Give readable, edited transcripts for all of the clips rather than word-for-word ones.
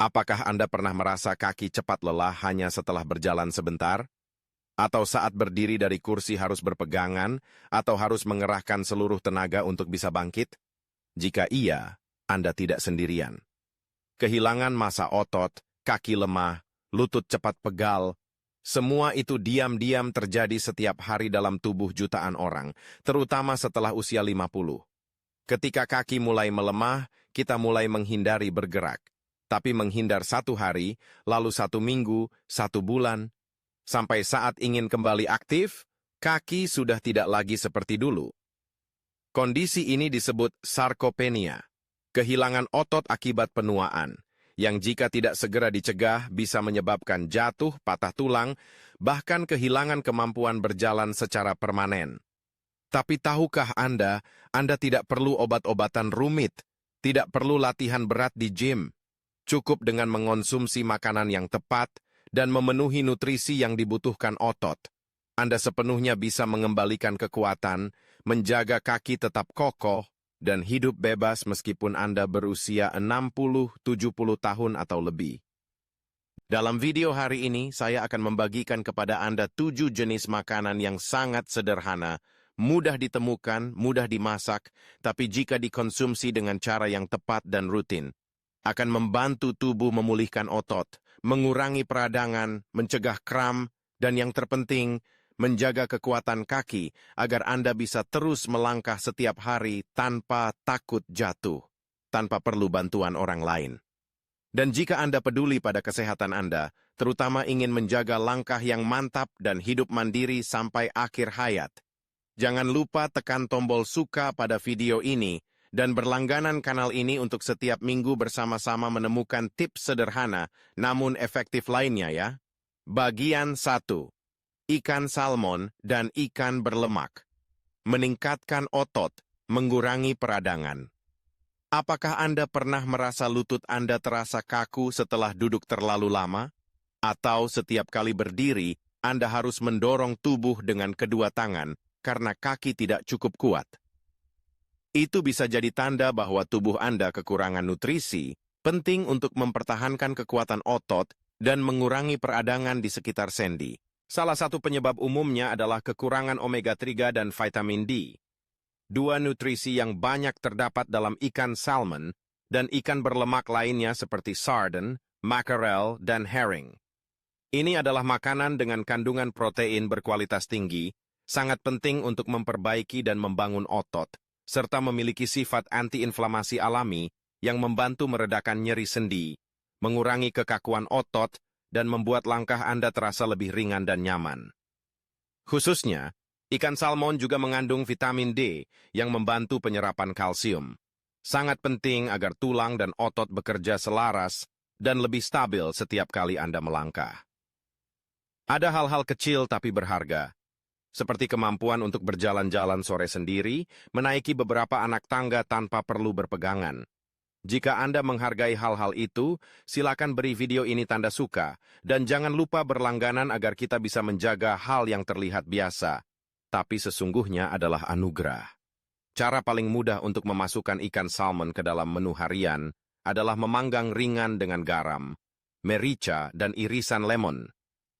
Apakah Anda pernah merasa kaki cepat lelah hanya setelah berjalan sebentar? Atau saat berdiri dari kursi harus berpegangan, atau harus mengerahkan seluruh tenaga untuk bisa bangkit? Jika iya, Anda tidak sendirian. Kehilangan massa otot, kaki lemah, lutut cepat pegal, semua itu diam-diam terjadi setiap hari dalam tubuh jutaan orang, terutama setelah usia 50. Ketika kaki mulai melemah, kita mulai menghindari bergerak. Tapi menghindar 1 hari, lalu 1 minggu, 1 bulan, sampai saat ingin kembali aktif, kaki sudah tidak lagi seperti dulu. Kondisi ini disebut sarkopenia, kehilangan otot akibat penuaan, yang jika tidak segera dicegah bisa menyebabkan jatuh, patah tulang, bahkan kehilangan kemampuan berjalan secara permanen. Tapi tahukah Anda tidak perlu obat-obatan rumit, tidak perlu latihan berat di gym. Cukup dengan mengonsumsi makanan yang tepat dan memenuhi nutrisi yang dibutuhkan otot. Anda sepenuhnya bisa mengembalikan kekuatan, menjaga kaki tetap kokoh, dan hidup bebas meskipun Anda berusia 60-70 tahun atau lebih. Dalam video hari ini, saya akan membagikan kepada Anda 7 jenis makanan yang sangat sederhana, mudah ditemukan, mudah dimasak, tapi jika dikonsumsi dengan cara yang tepat dan rutin, akan membantu tubuh memulihkan otot, mengurangi peradangan, mencegah kram, dan yang terpenting, menjaga kekuatan kaki agar Anda bisa terus melangkah setiap hari tanpa takut jatuh, tanpa perlu bantuan orang lain. Dan jika Anda peduli pada kesehatan Anda, terutama ingin menjaga langkah yang mantap dan hidup mandiri sampai akhir hayat, jangan lupa tekan tombol suka pada video ini dan berlangganan kanal ini untuk setiap minggu bersama-sama menemukan tips sederhana namun efektif lainnya ya. Bagian 1. Ikan salmon dan ikan berlemak. Meningkatkan otot, mengurangi peradangan. Apakah Anda pernah merasa lutut Anda terasa kaku setelah duduk terlalu lama? Atau setiap kali berdiri, Anda harus mendorong tubuh dengan kedua tangan karena kaki tidak cukup kuat? Itu bisa jadi tanda bahwa tubuh Anda kekurangan nutrisi, penting untuk mempertahankan kekuatan otot dan mengurangi peradangan di sekitar sendi. Salah satu penyebab umumnya adalah kekurangan omega-3 dan vitamin D. 2 nutrisi yang banyak terdapat dalam ikan salmon dan ikan berlemak lainnya seperti sardine, mackerel, dan herring. Ini adalah makanan dengan kandungan protein berkualitas tinggi, sangat penting untuk memperbaiki dan membangun otot, serta memiliki sifat antiinflamasi alami yang membantu meredakan nyeri sendi, mengurangi kekakuan otot, dan membuat langkah Anda terasa lebih ringan dan nyaman. Khususnya, ikan salmon juga mengandung vitamin D yang membantu penyerapan kalsium. Sangat penting agar tulang dan otot bekerja selaras dan lebih stabil setiap kali Anda melangkah. Ada hal-hal kecil tapi berharga, seperti kemampuan untuk berjalan-jalan sore sendiri, menaiki beberapa anak tangga tanpa perlu berpegangan. Jika Anda menghargai hal-hal itu, silakan beri video ini tanda suka, dan jangan lupa berlangganan agar kita bisa menjaga hal yang terlihat biasa, tapi sesungguhnya adalah anugerah. Cara paling mudah untuk memasukkan ikan salmon ke dalam menu harian adalah memanggang ringan dengan garam, merica, dan irisan lemon,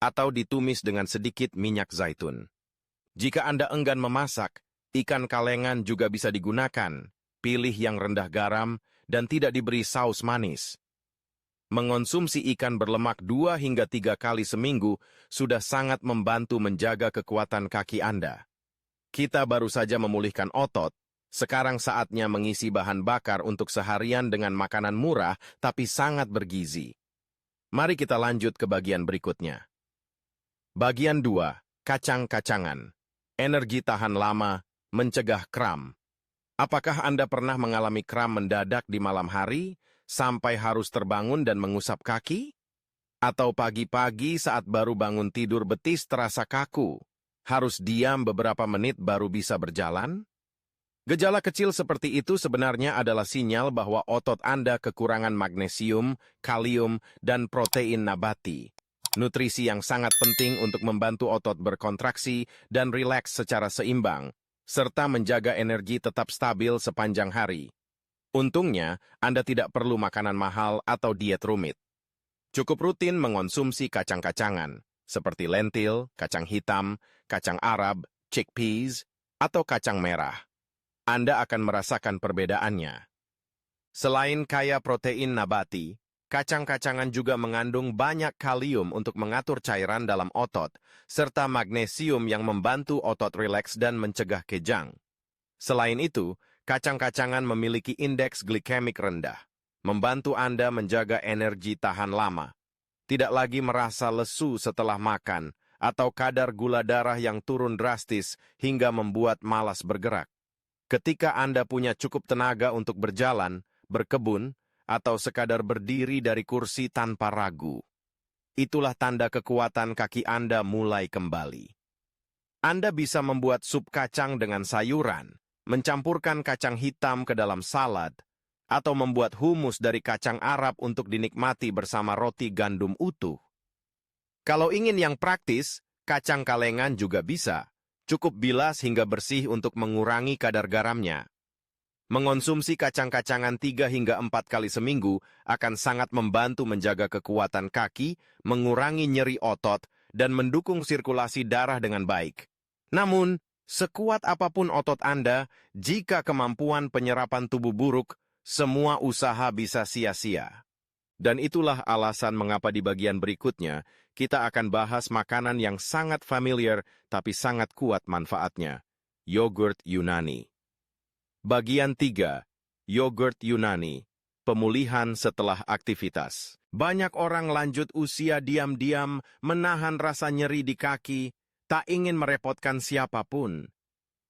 atau ditumis dengan sedikit minyak zaitun. Jika Anda enggan memasak, ikan kalengan juga bisa digunakan. Pilih yang rendah garam dan tidak diberi saus manis. Mengonsumsi ikan berlemak 2 hingga 3 kali seminggu sudah sangat membantu menjaga kekuatan kaki Anda. Kita baru saja memulihkan otot, sekarang saatnya mengisi bahan bakar untuk seharian dengan makanan murah tapi sangat bergizi. Mari kita lanjut ke bagian berikutnya. Bagian 2. Kacang-kacangan. Energi tahan lama, mencegah kram. Apakah Anda pernah mengalami kram mendadak di malam hari, sampai harus terbangun dan mengusap kaki? Atau pagi-pagi saat baru bangun tidur betis terasa kaku, harus diam beberapa menit baru bisa berjalan? Gejala kecil seperti itu sebenarnya adalah sinyal bahwa otot Anda kekurangan magnesium, kalium, dan protein nabati. Nutrisi yang sangat penting untuk membantu otot berkontraksi dan rileks secara seimbang, serta menjaga energi tetap stabil sepanjang hari. Untungnya, Anda tidak perlu makanan mahal atau diet rumit. Cukup rutin mengonsumsi kacang-kacangan, seperti lentil, kacang hitam, kacang Arab, chickpeas, atau kacang merah. Anda akan merasakan perbedaannya. Selain kaya protein nabati, kacang-kacangan juga mengandung banyak kalium untuk mengatur cairan dalam otot, serta magnesium yang membantu otot rileks dan mencegah kejang. Selain itu, kacang-kacangan memiliki indeks glikemik rendah, membantu Anda menjaga energi tahan lama, tidak lagi merasa lesu setelah makan, atau kadar gula darah yang turun drastis hingga membuat malas bergerak. Ketika Anda punya cukup tenaga untuk berjalan, berkebun, atau sekadar berdiri dari kursi tanpa ragu, itulah tanda kekuatan kaki Anda mulai kembali. Anda bisa membuat sup kacang dengan sayuran, mencampurkan kacang hitam ke dalam salad, atau membuat humus dari kacang Arab untuk dinikmati bersama roti gandum utuh. Kalau ingin yang praktis, kacang kalengan juga bisa. Cukup bilas hingga bersih untuk mengurangi kadar garamnya. Mengonsumsi kacang-kacangan 3 hingga 4 kali seminggu akan sangat membantu menjaga kekuatan kaki, mengurangi nyeri otot, dan mendukung sirkulasi darah dengan baik. Namun, sekuat apapun otot Anda, jika kemampuan penyerapan tubuh buruk, semua usaha bisa sia-sia. Dan itulah alasan mengapa di bagian berikutnya, kita akan bahas makanan yang sangat familiar tapi sangat kuat manfaatnya, yogurt Yunani. Bagian 3. Yogurt Yunani. Pemulihan setelah aktivitas. Banyak orang lanjut usia diam-diam menahan rasa nyeri di kaki, tak ingin merepotkan siapapun.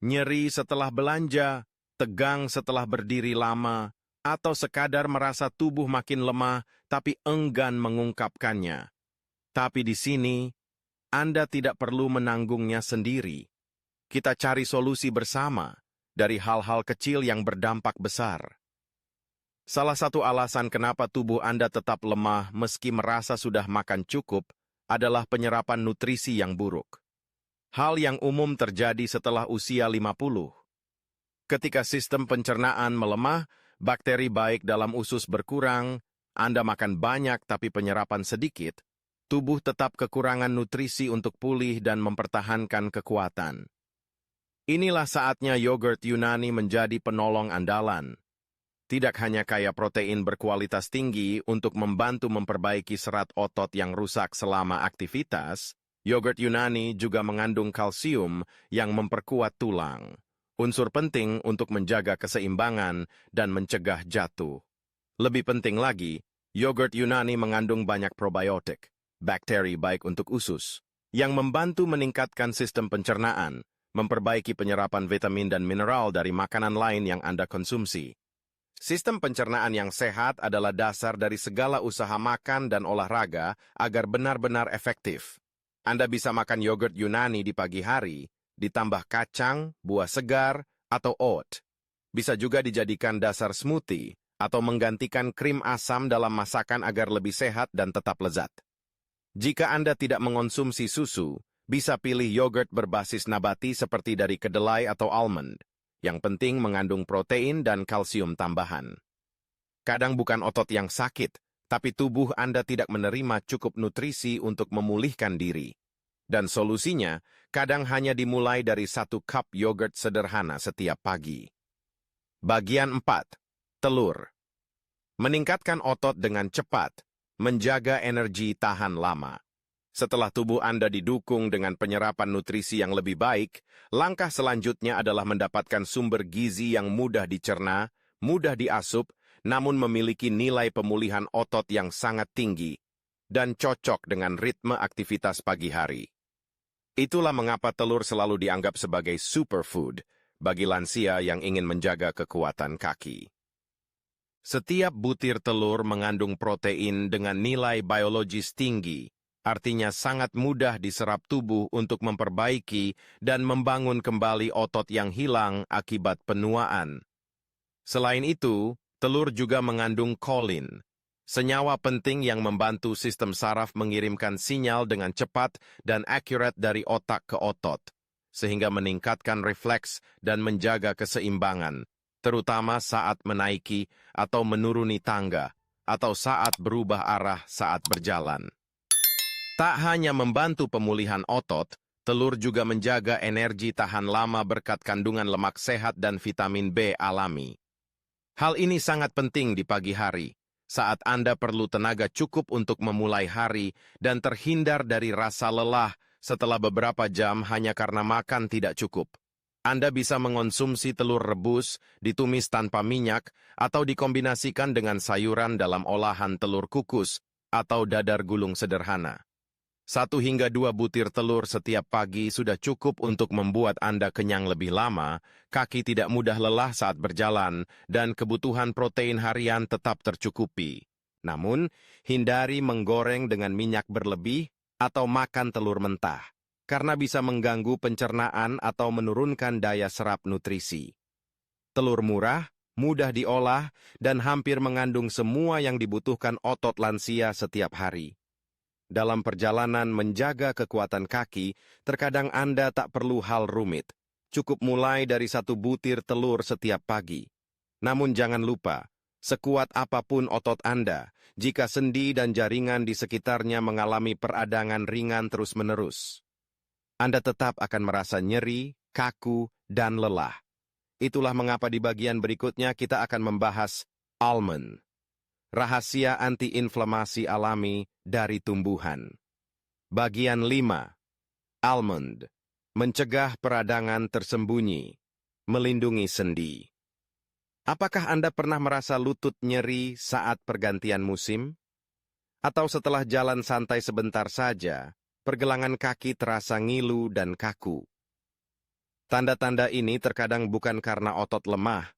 Nyeri setelah belanja, tegang setelah berdiri lama, atau sekadar merasa tubuh makin lemah tapi enggan mengungkapkannya. Tapi di sini, Anda tidak perlu menanggungnya sendiri. Kita cari solusi bersama dari hal-hal kecil yang berdampak besar. Salah satu alasan kenapa tubuh Anda tetap lemah meski merasa sudah makan cukup adalah penyerapan nutrisi yang buruk. Hal yang umum terjadi setelah usia 50. Ketika sistem pencernaan melemah, bakteri baik dalam usus berkurang, Anda makan banyak tapi penyerapan sedikit, tubuh tetap kekurangan nutrisi untuk pulih dan mempertahankan kekuatan. Inilah saatnya yogurt Yunani menjadi penolong andalan. Tidak hanya kaya protein berkualitas tinggi untuk membantu memperbaiki serat otot yang rusak selama aktivitas, yogurt Yunani juga mengandung kalsium yang memperkuat tulang. Unsur penting untuk menjaga keseimbangan dan mencegah jatuh. Lebih penting lagi, yogurt Yunani mengandung banyak probiotik, bakteri baik untuk usus, yang membantu meningkatkan sistem pencernaan, memperbaiki penyerapan vitamin dan mineral dari makanan lain yang Anda konsumsi. Sistem pencernaan yang sehat adalah dasar dari segala usaha makan dan olahraga agar benar-benar efektif. Anda bisa makan yogurt Yunani di pagi hari, ditambah kacang, buah segar, atau oat. Bisa juga dijadikan dasar smoothie atau menggantikan krim asam dalam masakan agar lebih sehat dan tetap lezat. Jika Anda tidak mengonsumsi susu, bisa pilih yogurt berbasis nabati seperti dari kedelai atau almond. Yang penting mengandung protein dan kalsium tambahan. Kadang bukan otot yang sakit, tapi tubuh Anda tidak menerima cukup nutrisi untuk memulihkan diri. Dan solusinya, kadang hanya dimulai dari 1 cup yogurt sederhana setiap pagi. Bagian 4. Telur. Meningkatkan otot dengan cepat, menjaga energi tahan lama. Setelah tubuh Anda didukung dengan penyerapan nutrisi yang lebih baik, langkah selanjutnya adalah mendapatkan sumber gizi yang mudah dicerna, mudah diasup, namun memiliki nilai pemulihan otot yang sangat tinggi, dan cocok dengan ritme aktivitas pagi hari. Itulah mengapa telur selalu dianggap sebagai superfood bagi lansia yang ingin menjaga kekuatan kaki. Setiap butir telur mengandung protein dengan nilai biologis tinggi, artinya sangat mudah diserap tubuh untuk memperbaiki dan membangun kembali otot yang hilang akibat penuaan. Selain itu, telur juga mengandung kolin, senyawa penting yang membantu sistem saraf mengirimkan sinyal dengan cepat dan akurat dari otak ke otot, sehingga meningkatkan refleks dan menjaga keseimbangan, terutama saat menaiki atau menuruni tangga, atau saat berubah arah saat berjalan. Tak hanya membantu pemulihan otot, telur juga menjaga energi tahan lama berkat kandungan lemak sehat dan vitamin B alami. Hal ini sangat penting di pagi hari, saat Anda perlu tenaga cukup untuk memulai hari dan terhindar dari rasa lelah setelah beberapa jam hanya karena makan tidak cukup. Anda bisa mengonsumsi telur rebus, ditumis tanpa minyak, atau dikombinasikan dengan sayuran dalam olahan telur kukus atau dadar gulung sederhana. 1 hingga 2 butir telur setiap pagi sudah cukup untuk membuat Anda kenyang lebih lama, kaki tidak mudah lelah saat berjalan, dan kebutuhan protein harian tetap tercukupi. Namun, hindari menggoreng dengan minyak berlebih atau makan telur mentah, karena bisa mengganggu pencernaan atau menurunkan daya serap nutrisi. Telur murah, mudah diolah, dan hampir mengandung semua yang dibutuhkan otot lansia setiap hari. Dalam perjalanan menjaga kekuatan kaki, terkadang Anda tak perlu hal rumit. Cukup mulai dari 1 butir telur setiap pagi. Namun jangan lupa, sekuat apapun otot Anda, jika sendi dan jaringan di sekitarnya mengalami peradangan ringan terus-menerus, Anda tetap akan merasa nyeri, kaku, dan lelah. Itulah mengapa di bagian berikutnya kita akan membahas almond. Rahasia antiinflamasi alami dari tumbuhan. Bagian 5. Almond. Mencegah peradangan tersembunyi. Melindungi sendi. Apakah Anda pernah merasa lutut nyeri saat pergantian musim? Atau setelah jalan santai sebentar saja, pergelangan kaki terasa ngilu dan kaku? Tanda-tanda ini terkadang bukan karena otot lemah,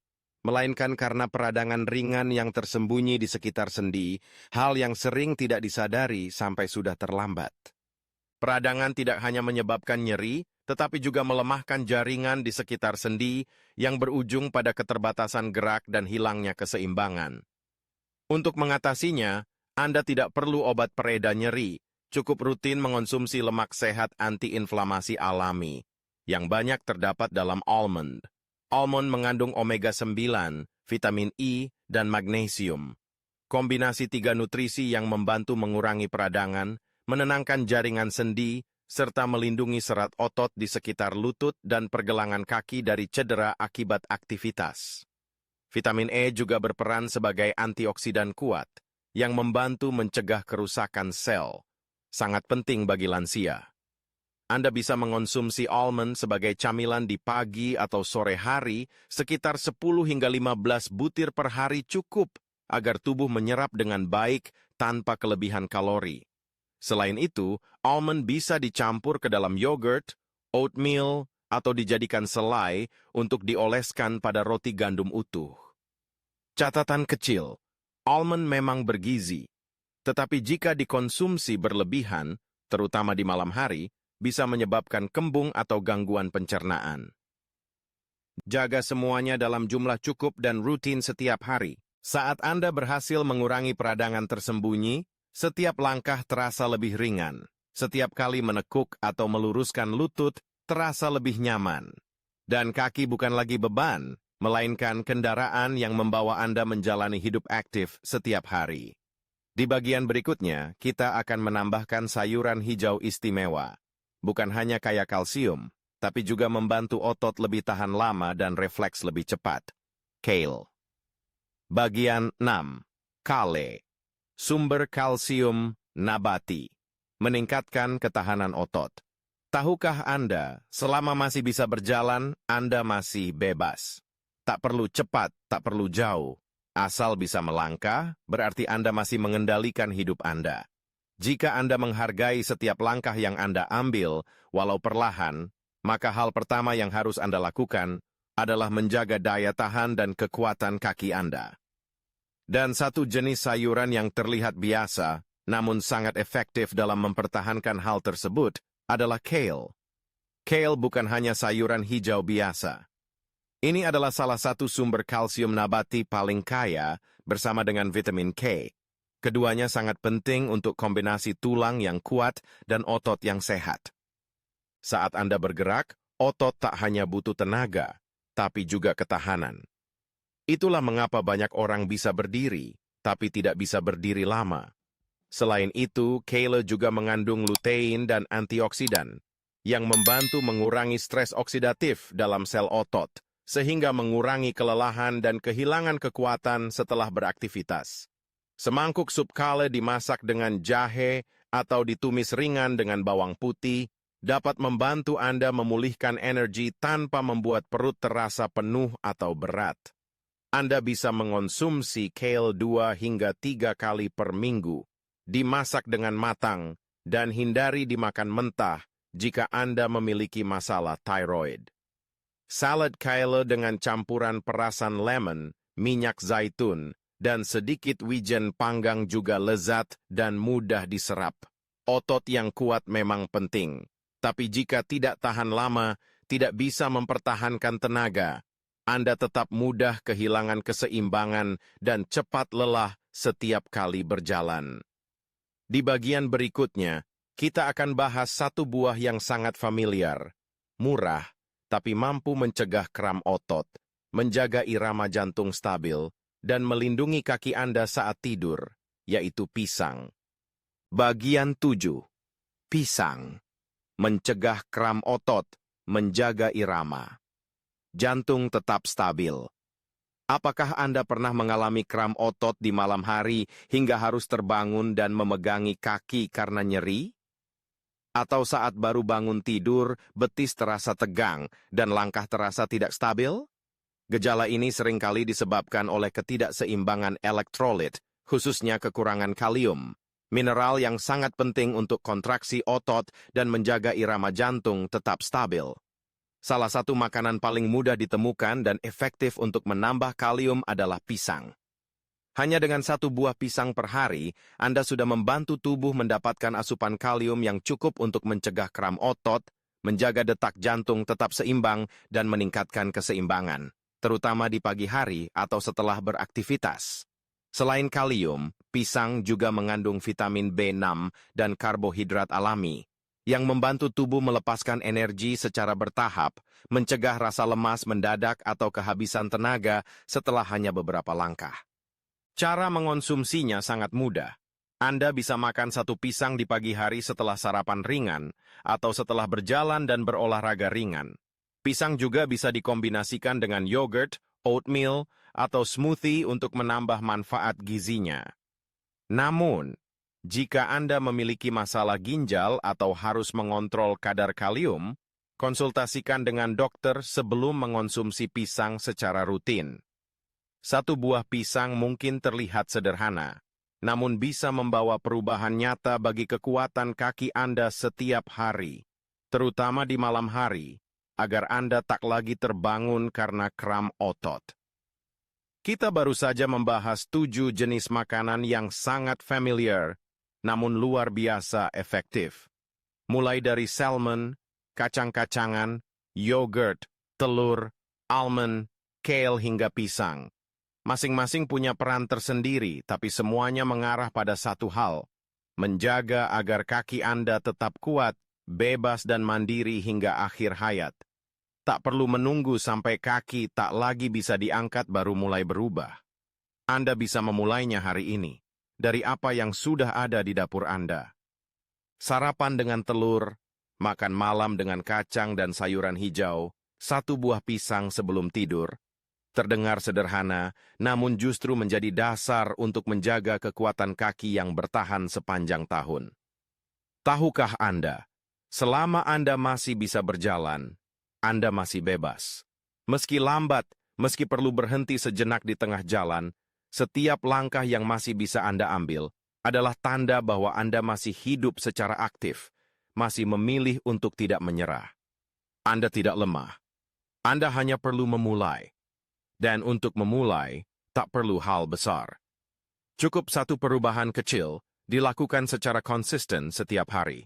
melainkan karena peradangan ringan yang tersembunyi di sekitar sendi, hal yang sering tidak disadari sampai sudah terlambat. Peradangan tidak hanya menyebabkan nyeri, tetapi juga melemahkan jaringan di sekitar sendi yang berujung pada keterbatasan gerak dan hilangnya keseimbangan. Untuk mengatasinya, Anda tidak perlu obat pereda nyeri, cukup rutin mengonsumsi lemak sehat antiinflamasi alami, yang banyak terdapat dalam almond. Almond mengandung omega-9, vitamin E, dan magnesium. Kombinasi 3 nutrisi yang membantu mengurangi peradangan, menenangkan jaringan sendi, serta melindungi serat otot di sekitar lutut dan pergelangan kaki dari cedera akibat aktivitas. Vitamin E juga berperan sebagai antioksidan kuat, yang membantu mencegah kerusakan sel. Sangat penting bagi lansia. Anda bisa mengonsumsi almond sebagai camilan di pagi atau sore hari, sekitar 10 hingga 15 butir per hari cukup agar tubuh menyerap dengan baik tanpa kelebihan kalori. Selain itu, almond bisa dicampur ke dalam yogurt, oatmeal, atau dijadikan selai untuk dioleskan pada roti gandum utuh. Catatan kecil, almond memang bergizi, tetapi jika dikonsumsi berlebihan, terutama di malam hari, bisa menyebabkan kembung atau gangguan pencernaan. Jaga semuanya dalam jumlah cukup dan rutin setiap hari. Saat Anda berhasil mengurangi peradangan tersembunyi, setiap langkah terasa lebih ringan. Setiap kali menekuk atau meluruskan lutut terasa lebih nyaman. Dan kaki bukan lagi beban, melainkan kendaraan yang membawa Anda menjalani hidup aktif setiap hari. Di bagian berikutnya, kita akan menambahkan sayuran hijau istimewa. Bukan hanya kaya kalsium, tapi juga membantu otot lebih tahan lama dan refleks lebih cepat. Kale. Bagian 6. Kale. Sumber kalsium nabati. Meningkatkan ketahanan otot. Tahukah Anda, selama masih bisa berjalan, Anda masih bebas. Tak perlu cepat, tak perlu jauh. Asal bisa melangkah, berarti Anda masih mengendalikan hidup Anda. Jika Anda menghargai setiap langkah yang Anda ambil, walau perlahan, maka hal pertama yang harus Anda lakukan adalah menjaga daya tahan dan kekuatan kaki Anda. Dan satu jenis sayuran yang terlihat biasa, namun sangat efektif dalam mempertahankan hal tersebut, adalah kale. Kale bukan hanya sayuran hijau biasa. Ini adalah salah satu sumber kalsium nabati paling kaya bersama dengan vitamin K. Keduanya sangat penting untuk kombinasi tulang yang kuat dan otot yang sehat. Saat Anda bergerak, otot tak hanya butuh tenaga, tapi juga ketahanan. Itulah mengapa banyak orang bisa berdiri, tapi tidak bisa berdiri lama. Selain itu, kale juga mengandung lutein dan antioksidan yang membantu mengurangi stres oksidatif dalam sel otot, sehingga mengurangi kelelahan dan kehilangan kekuatan setelah beraktivitas. Semangkuk sup kale dimasak dengan jahe atau ditumis ringan dengan bawang putih dapat membantu Anda memulihkan energi tanpa membuat perut terasa penuh atau berat. Anda bisa mengonsumsi kale 2 hingga 3 kali per minggu, dimasak dengan matang, dan hindari dimakan mentah jika Anda memiliki masalah tiroid. Salad kale dengan campuran perasan lemon, minyak zaitun, dan sedikit wijen panggang juga lezat dan mudah diserap. Otot yang kuat memang penting, tapi jika tidak tahan lama, tidak bisa mempertahankan tenaga, Anda tetap mudah kehilangan keseimbangan dan cepat lelah setiap kali berjalan. Di bagian berikutnya, kita akan bahas satu buah yang sangat familiar, murah, tapi mampu mencegah kram otot, menjaga irama jantung stabil, dan melindungi kaki Anda saat tidur, yaitu pisang. Bagian 7. Pisang. Mencegah kram otot, menjaga irama. Jantung tetap stabil. Apakah Anda pernah mengalami kram otot di malam hari hingga harus terbangun dan memegangi kaki karena nyeri? Atau saat baru bangun tidur, betis terasa tegang dan langkah terasa tidak stabil? Gejala ini seringkali disebabkan oleh ketidakseimbangan elektrolit, khususnya kekurangan kalium, mineral yang sangat penting untuk kontraksi otot dan menjaga irama jantung tetap stabil. Salah satu makanan paling mudah ditemukan dan efektif untuk menambah kalium adalah pisang. Hanya dengan satu buah pisang per hari, Anda sudah membantu tubuh mendapatkan asupan kalium yang cukup untuk mencegah kram otot, menjaga detak jantung tetap seimbang, dan meningkatkan keseimbangan, terutama di pagi hari atau setelah beraktivitas. Selain kalium, pisang juga mengandung vitamin B6 dan karbohidrat alami, yang membantu tubuh melepaskan energi secara bertahap, mencegah rasa lemas mendadak atau kehabisan tenaga setelah hanya beberapa langkah. Cara mengonsumsinya sangat mudah. Anda bisa makan satu pisang di pagi hari setelah sarapan ringan, atau setelah berjalan dan berolahraga ringan. Pisang juga bisa dikombinasikan dengan yogurt, oatmeal, atau smoothie untuk menambah manfaat gizinya. Namun, jika Anda memiliki masalah ginjal atau harus mengontrol kadar kalium, konsultasikan dengan dokter sebelum mengonsumsi pisang secara rutin. Satu buah pisang mungkin terlihat sederhana, namun bisa membawa perubahan nyata bagi kekuatan kaki Anda setiap hari, terutama di malam hari, agar Anda tak lagi terbangun karena kram otot. Kita baru saja membahas 7 jenis makanan yang sangat familiar, namun luar biasa efektif. Mulai dari salmon, kacang-kacangan, yogurt, telur, almond, kale hingga pisang. Masing-masing punya peran tersendiri, tapi semuanya mengarah pada satu hal, menjaga agar kaki Anda tetap kuat, bebas dan mandiri hingga akhir hayat. Tak perlu menunggu sampai kaki tak lagi bisa diangkat baru mulai berubah. Anda bisa memulainya hari ini, dari apa yang sudah ada di dapur Anda. Sarapan dengan telur, makan malam dengan kacang dan sayuran hijau, satu buah pisang sebelum tidur. Terdengar sederhana, namun justru menjadi dasar untuk menjaga kekuatan kaki yang bertahan sepanjang tahun. Tahukah Anda, selama Anda masih bisa berjalan, Anda masih bebas. Meski lambat, meski perlu berhenti sejenak di tengah jalan, setiap langkah yang masih bisa Anda ambil adalah tanda bahwa Anda masih hidup secara aktif, masih memilih untuk tidak menyerah. Anda tidak lemah. Anda hanya perlu memulai. Dan untuk memulai, tak perlu hal besar. Cukup satu perubahan kecil, dilakukan secara konsisten setiap hari.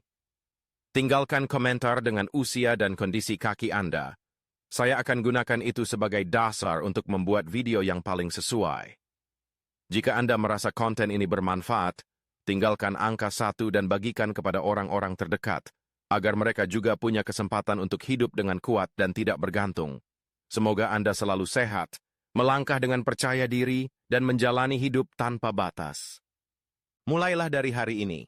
Tinggalkan komentar dengan usia dan kondisi kaki Anda. Saya akan gunakan itu sebagai dasar untuk membuat video yang paling sesuai. Jika Anda merasa konten ini bermanfaat, tinggalkan angka 1 dan bagikan kepada orang-orang terdekat, agar mereka juga punya kesempatan untuk hidup dengan kuat dan tidak bergantung. Semoga Anda selalu sehat, melangkah dengan percaya diri, dan menjalani hidup tanpa batas. Mulailah dari hari ini.